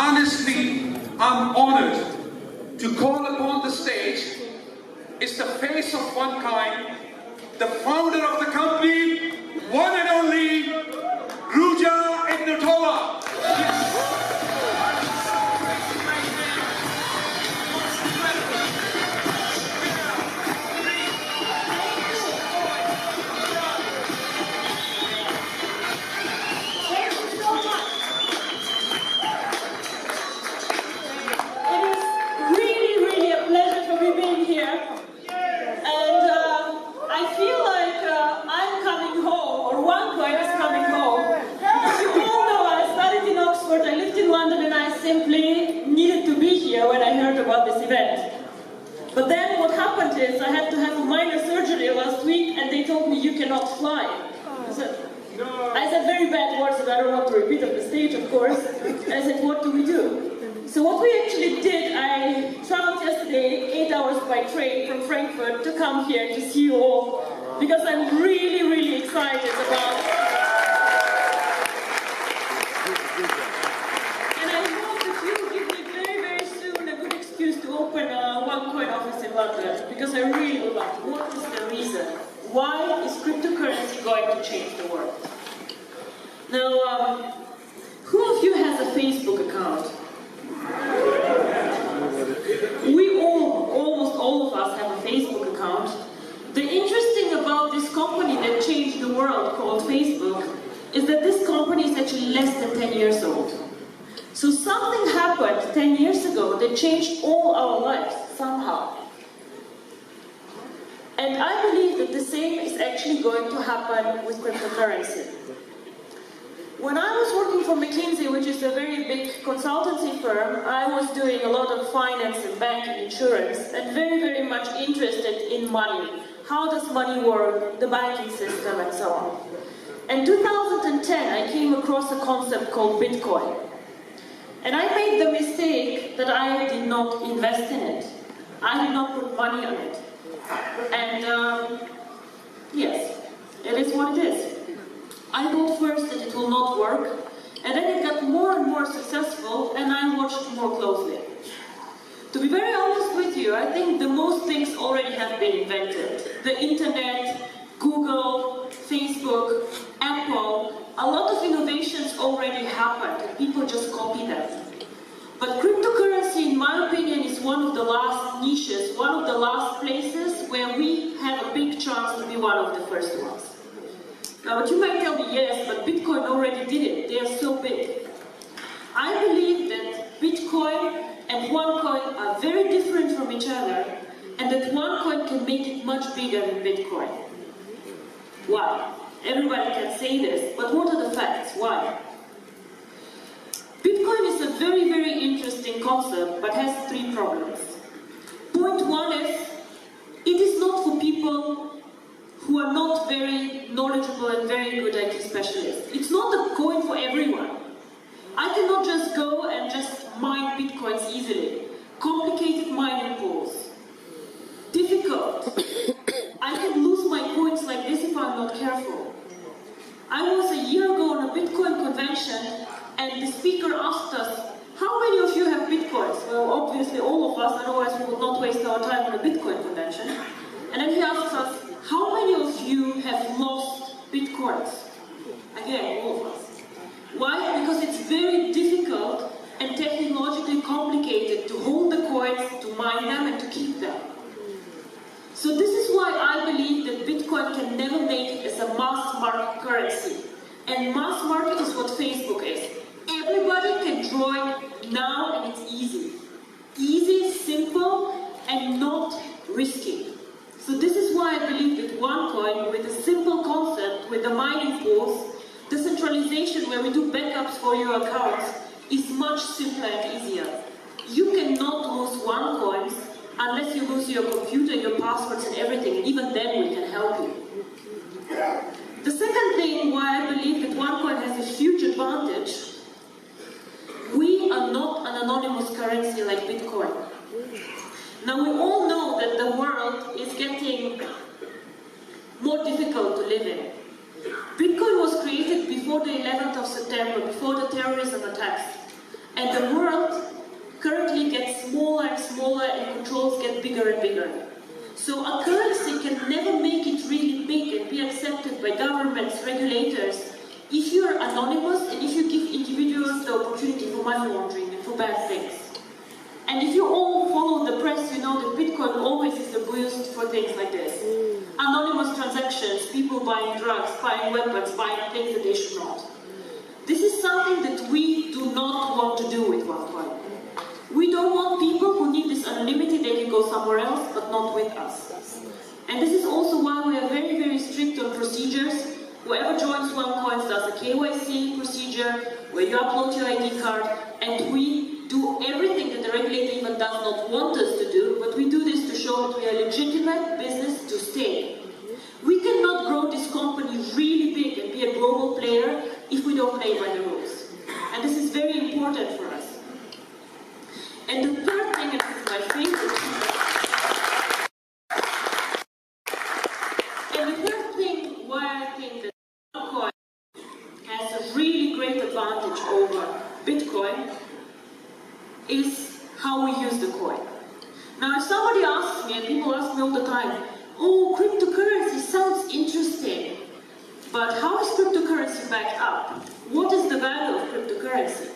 Honestly, I'm honored to call upon the stage is the face of one kind, the founder of the company, one and only Ruja Ignatova. When I heard about this event. But then what happened is I had to have a minor surgery last week and they told me you cannot fly. I said very bad words that I don't want to repeat on the stage, of course. And I said, what do we do? So what we actually did, I traveled yesterday 8 hours by train from Frankfurt to come here to see you all because I'm really, really excited about because I really would like to. What is the reason? Why is cryptocurrency going to change the world? Now, who of you has a Facebook account? Almost all of us have a Facebook account. The interesting about this company that changed the world called Facebook is that this company is actually less than 10 years old. So something happened 10 years ago that changed all our lives somehow. And I believe that the same is actually going to happen with cryptocurrency. When I was working for McKinsey, which is a very big consultancy firm, I was doing a lot of finance and banking, insurance, and very, very much interested in money. How does money work, the banking system, and so on. In 2010, I came across a concept called Bitcoin. And I made the mistake that I did not invest in it. I did not put money on it. And yes, it is what it is. I thought first that it will not work, and then it got more and more successful, and I watched more closely. To be very honest with you, I think the most things already have been invented. The internet, Google, Facebook, Apple, a lot of innovations already happened, and people just copy them. But cryptocurrency, in my opinion, is one of the last niches, one of the last places where we have a big chance to be one of the first ones. Now, but you might tell me, yes, but Bitcoin already did it. They are so big. I believe that Bitcoin and OneCoin are very different from each other, and that OneCoin can make it much bigger than Bitcoin. Why? Everybody can say this, but what are the facts? Why? Bitcoin is a very, very interesting concept, but has three problems. Point one is, it is not for people who are not very knowledgeable and very good IT specialists. It's not a coin for everyone. I cannot just go and just mine Bitcoins easily. Complicated mining pools. Difficult. I can lose my coins like this if I'm not careful. I was a year ago on a Bitcoin convention, and the speaker asked us, how many of you have Bitcoins? Well, obviously all of us, otherwise we would not waste our time on a Bitcoin convention. And then he asked us, how many of you have lost Bitcoins? Again, all of us. Why? Because it's very difficult and technologically complicated to hold the coins, to mine them, and to keep them. So this is why I believe that Bitcoin can never make it as a mass market currency. And mass market is what Facebook is. Everybody can join now, and it's easy. Easy, simple, and not risky. So this is why I believe that OneCoin, with a simple concept, with the mining pools, decentralization where we do backups for your accounts, is much simpler and easier. You cannot lose OneCoins unless you lose your computer, your passwords and everything, and even then we can help you. The second thing why I believe that OneCoin has a huge advantage, we are not an anonymous currency like Bitcoin. Now we all know that the world is getting more difficult to live in. Bitcoin was created before the 11th of September, before the terrorism attacks. And the world currently gets smaller and smaller and controls get bigger and bigger. So a currency can never make it really big and be accepted by governments, regulators, if you're anonymous and if you give individuals the opportunity for money laundering and for bad things. And if you all follow the press, you know that Bitcoin always is abused for things like this. Anonymous transactions, people buying drugs, buying weapons, buying things that they should not. This is something that we do not want to do with OneCoin. We don't want people who need this anonymity, they can go somewhere else, but not with us. And this is also why we are very, very strict on procedures. Whoever joins OneCoin does a KYC procedure, where you upload your ID card, and we do everything that the regulator even does not want us to do, but we do this to show that we are a legitimate business to stay. We cannot grow this company really big and be a global player if we don't play by the rules. And this is very important for us. And the third thing, and this is my favorite, and the third thing why I think that OneCoin has a really great advantage over Bitcoin is how we use the coin. Now, if somebody asks me, and people ask me all the time, oh, cryptocurrency sounds interesting, but how is cryptocurrency backed up? What is the value of cryptocurrency?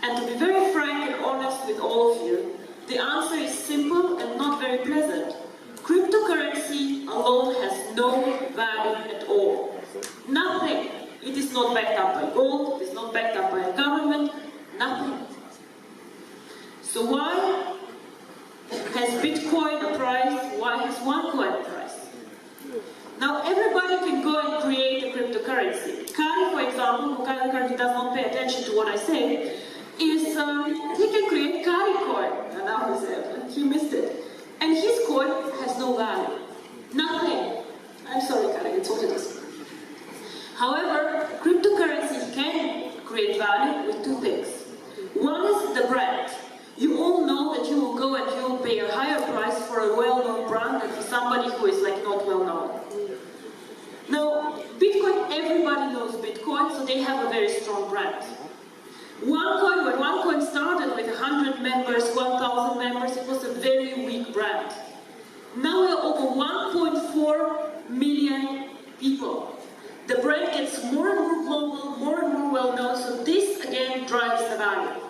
And to be very frank and honest with all of you, the answer is simple and not very pleasant. Cryptocurrency alone has no value at all. Nothing. It is not backed up by gold, it is not backed up by a government, nothing. So why has Bitcoin a price? Why has OneCoin a price? Now everybody can go and create a cryptocurrency. Kari, for example, who currently does not pay attention to what I say, is he can create Kari coin. And now he missed it. And his coin has no value. Nothing. I'm sorry, Kari, it's what it is. However, cryptocurrency can create value with two things. One is the brand. You all know that you will go and you will pay a higher price for a well-known brand than for somebody who is like not well-known. Now, Bitcoin, everybody knows Bitcoin, so they have a very strong brand. OneCoin, when OneCoin started with 100 members, 1,000 members, it was a very weak brand. Now we are over 1.4 million people. The brand gets more and more global, more and more well-known, so this again drives the value.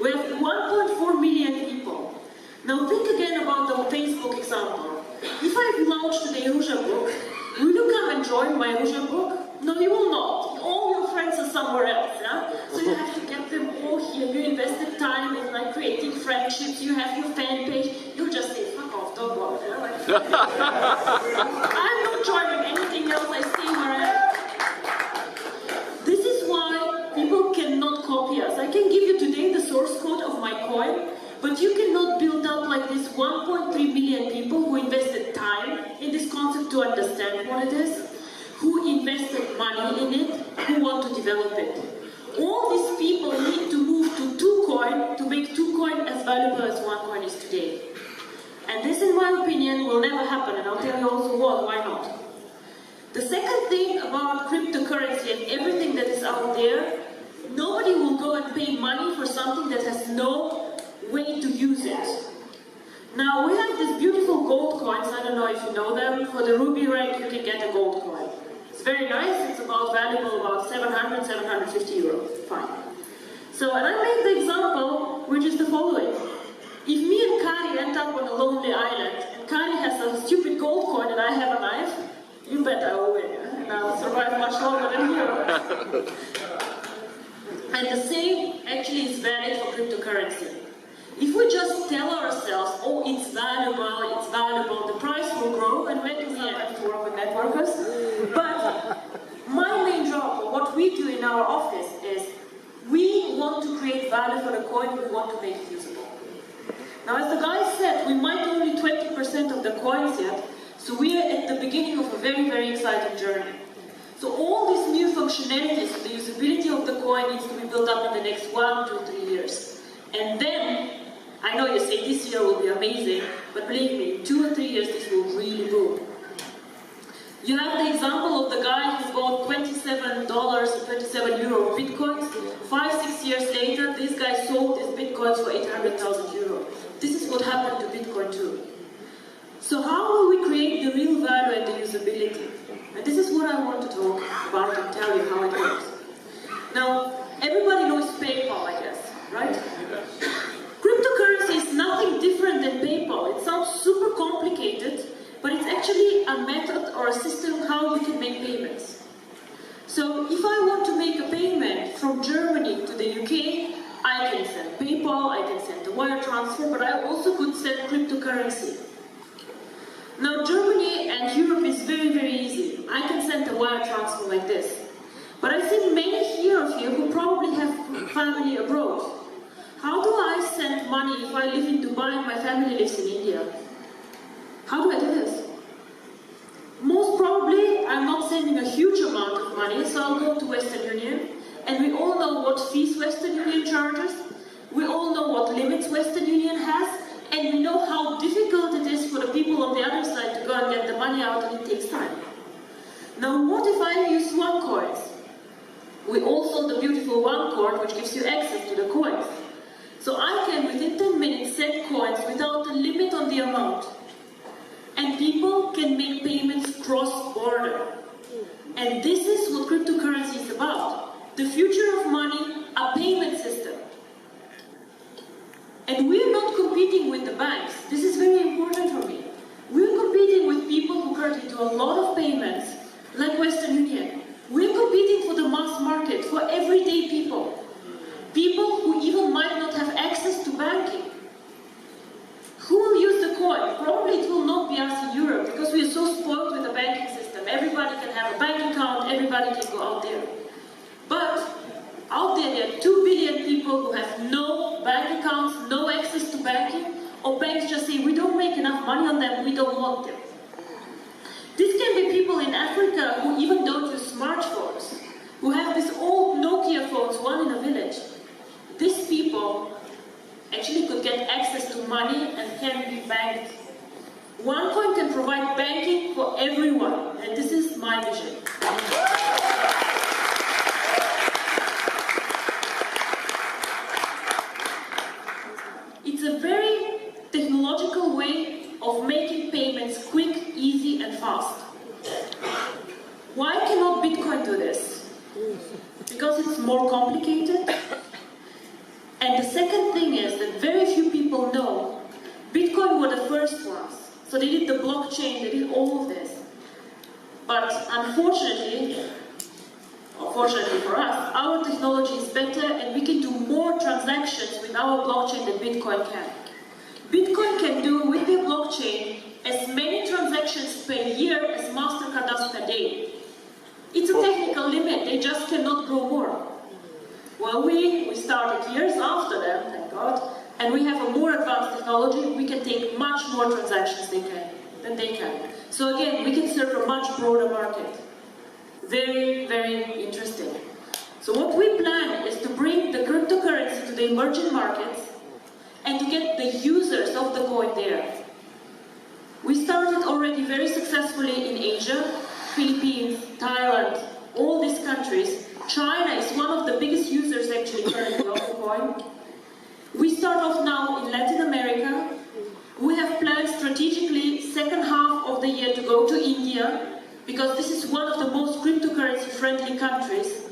We have 1.4 million people. Now think again about the Facebook example. If I've launched the Ruja book, will you come and join my Ruja book? No, you will not. All your friends are somewhere else, yeah? So you have to get them all here. You invested time in like creating friendships, you have your fan page, you just say, fuck off, don't bother. Yeah? Like, I'm not joining anything else, I stay where I am. This is why people cannot copy us. I can give you today the source code of my coin, but you cannot build up like this 1.3 million people who invested time in this concept to understand what it is, who invested money in it, who want to develop it. All these people need to move to 2Coin to make 2Coin as valuable as OneCoin is today. And this, in my opinion, will never happen, and I'll tell you also why not. The second thing about cryptocurrency and everything that is out there, nobody will go and pay money for something that has no way to use it. Now, we have these beautiful gold coins, I don't know if you know them. For the Ruby rank, you can get a gold coin. It's very nice, it's valuable about 700, 750 euros, fine. So, and I made the example, which is the following. If me and Kari end up on a lonely island, and Kari has a stupid gold coin and I have a knife, you bet I will win, and I'll survive much longer than you. And the same actually is valid for cryptocurrency. If we just tell ourselves, oh, it's valuable, the price will grow, and when do we have to work with networkers? But my main job, or what we do in our office, is we want to create value for the coin, we want to make it usable. Now, as the guy said, we might only 20% of the coins yet, so we are at the beginning of a very, very exciting journey. So all these new functionalities, the usability of the coin needs to be built up in the next 1 to 3 years. And then, I know you say this year will be amazing, but believe me, in 2 or 3 years this will really boom. You have the example of the guy who bought $27 or €27 Bitcoins 5-6 years later, this guy sold his bitcoins for 800,000 euros. This is what happened to Bitcoin too. So how will we create the real value and the usability? And this is what I want to talk about and tell you how it works. Now, everybody knows PayPal, I guess, right? Cryptocurrency is nothing different than PayPal. It sounds super complicated, but it's actually a method or a system how you can make payments. So if I want to make a payment from Germany to the UK, I can send PayPal, I can send a wire transfer, but I also could send cryptocurrency. Now Germany and Europe is very, very easy. I can send a wire transfer like this. But I think many here of you who probably have family abroad. How do I send money if I live in Dubai and my family lives in India? How do I do this? Most probably, I'm not sending a huge amount of money, so I'll go to Western Union. And we all know what fees Western Union charges. We all know what limits Western Union has. And we know how difficult it is for the people on the other side to go and get the money out, and it takes time. Now, what if I use OneCoin? We all saw the beautiful OneCoin, which gives you access to the coins. So I can, within 10 minutes, send coins without a limit on the amount. And people can make payments cross-border. And this is what cryptocurrency is about. The future of money, a payment system. And we're not competing with the banks. This is very important for me. We're competing with people who currently do a lot of payments, like Western Union. We're competing for the mass market, for everyday people. People who even might not have access to banking. Who will use the coin? Probably it will not be us in Europe, because we are so spoiled with the banking system. Everybody can have a bank account, everybody can go out there. But out there are 2 billion people who have no bank accounts, no access to banking, or banks just say, we don't make enough money on them, we don't want them. This can be people in Africa who even don't use smartphones, who have these old Nokia phones, one in a village. These people actually could get access to money and can be banked. OneCoin can provide banking for everyone, and this is my vision. It's a very technological way of making payments quick, easy, and fast. Why cannot Bitcoin do this? Because it's more complicated. And the second thing is that very few people know Bitcoin were the first ones. So they did the blockchain, they did all of this. But unfortunately for us, our technology is better and we can do more transactions with our blockchain than Bitcoin can. Bitcoin can do with the blockchain as many transactions per year as MasterCard does per day. It's a technical limit, they just cannot grow more. Well, we started years after them, thank God, and we have a more advanced technology. We can take much more transactions than they can. So again, we can serve a much broader market. Very, very interesting. So what we plan is to bring the cryptocurrency to the emerging markets and to get the users of the coin there. We started already very successfully in Asia, Philippines, Thailand, all these countries. China is one of the biggest users actually currently of the coin. We start off now in Latin America. We have planned strategically second half of the year to go to India, because this is one of the most cryptocurrency friendly countries.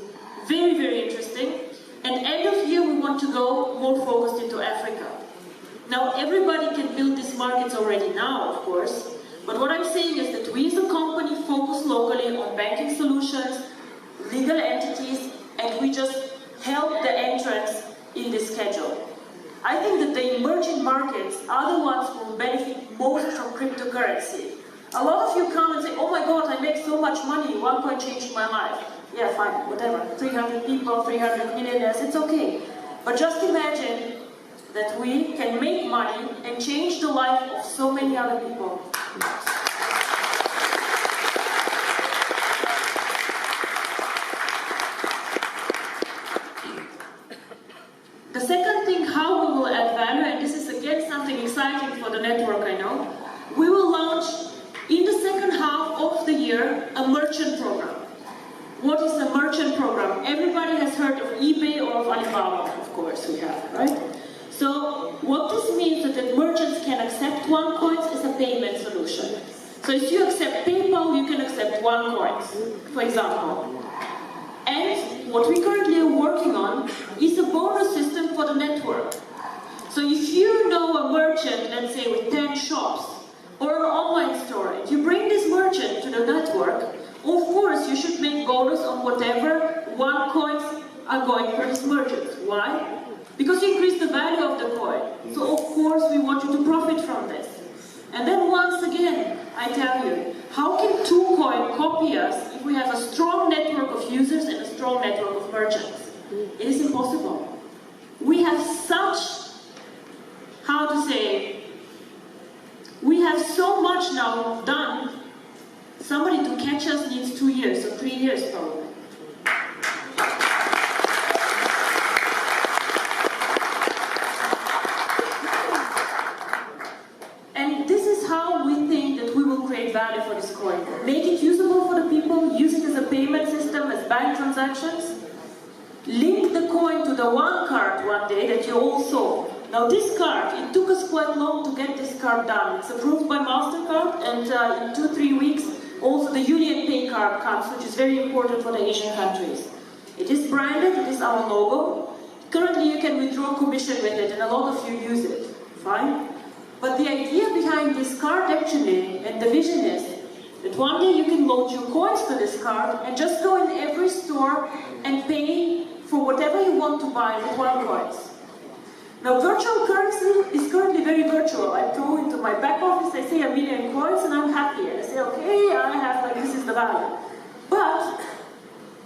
Very, very interesting. And end of year we want to go more focused into Africa. Now everybody can build these markets already now, of course. But what I'm saying is that we as a company focus locally on banking solutions, legal entities, and we just help the entrants in this schedule. I think that the emerging markets are the ones who will benefit most from cryptocurrency. A lot of you come and say, oh my God, I make so much money, OneCoin changed my life. Yeah, fine, whatever, 300 people, 300 millionaires, it's okay. But just imagine that we can make money and change the life of so many other people. The second thing, how we will add value, and this is again something exciting for the network, I know, we will launch in the second half of the year a merchant program. What is the merchant program? Everybody has heard of eBay or of Alibaba, of course we have, right? So what this means is that merchants can accept OneCoins as a payment solution. So if you accept PayPal, you can accept OneCoins, for example. And what we currently are working on is a bonus system for the network. So if you know a merchant, let's say with 10 shops, or an online store, if you bring this merchant to the network, of course you should make bonus on whatever OneCoins are going for this merchant. Why? Because you increase the value of the coin. So of course we want you to profit from this. And then once again, I tell you, how can 2Coin copy us if we have a strong network of users and a strong network of merchants? It is impossible. We have such, how to say, we have so much now done. Somebody to catch us needs 2 years or 3 years probably. And this is how we think that we will create value for this coin. Make it usable for the people, use it as a payment system, as bank transactions. Link the coin to the one card one day that you all saw. Now this card, it took us quite long to get this card done. It's approved by MasterCard, and in 2-3 weeks also the Union Pay card comes, which is very important for the Asian countries. It is branded, it is our logo. Currently you can withdraw commission with it, and a lot of you use it. Fine. But the idea behind this card actually, and the vision is, that one day you can load your coins to this card and just go in every store and pay for whatever you want to buy with OneCoins. Now virtual currency is currently very virtual. I go into my back office, I say 1 million coins and I'm happy. And I say, okay, I have, like, this is the value. But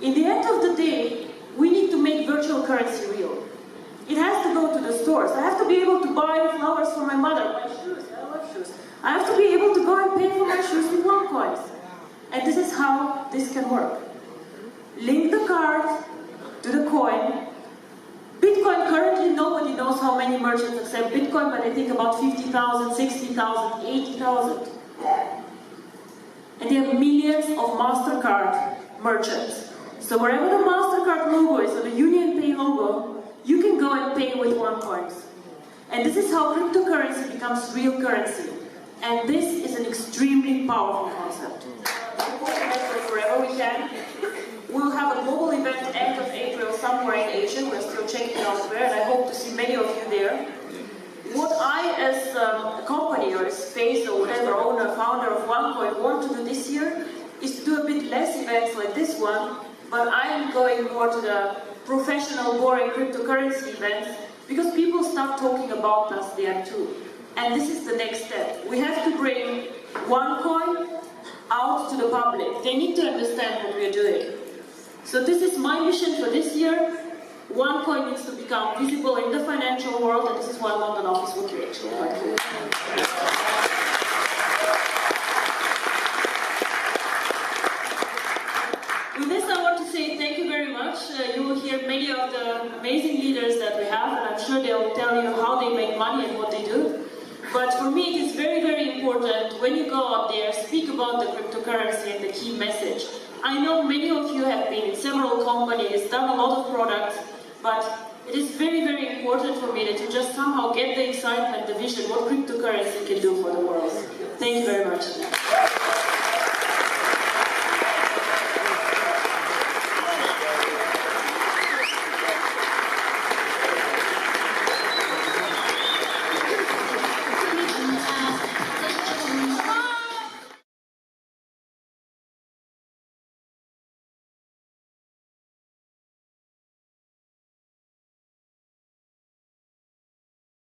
in the end of the day, we need to make virtual currency real. It has to go to the stores. I have to be able to buy flowers for my mother, my shoes, I love shoes. I have to be able to go and pay for my shoes with OneCoins. And this is how this can work. Link the card to the coin. Bitcoin, currently nobody knows how many merchants accept Bitcoin, but I think about 50,000, 60,000, 80,000. And there are millions of MasterCard merchants. So wherever the MasterCard logo is, or the Union Pay logo, you can go and pay with OneCoins. And this is how cryptocurrency becomes real currency. And this is an extremely powerful concept. Wherever we can. We'll have a global event end of April somewhere in Asia. We're still checking out where, and I hope to see many of you there. What I, as a company or as face or whatever, owner, founder of OneCoin, want to do this year is to do a bit less events like this one, but I'm going more to the professional, boring cryptocurrency events because people start talking about us there too. And this is the next step. We have to bring OneCoin out to the public. They need to understand what we're doing. So this is my mission for this year. OneCoin needs to become visible in the financial world, and this is why London office would be actually quite cool. With this, I want to say thank you very much. You will hear many of the amazing leaders that we have, and I'm sure they'll tell you how they make money and what they do. But for me, it is very, very important when you go out there, speak about the cryptocurrency and the key message. I know many of you have been in several companies, done a lot of products, but it is very, very important for me that you just somehow get the excitement, the vision, what cryptocurrency can do for the world. Thank you very much.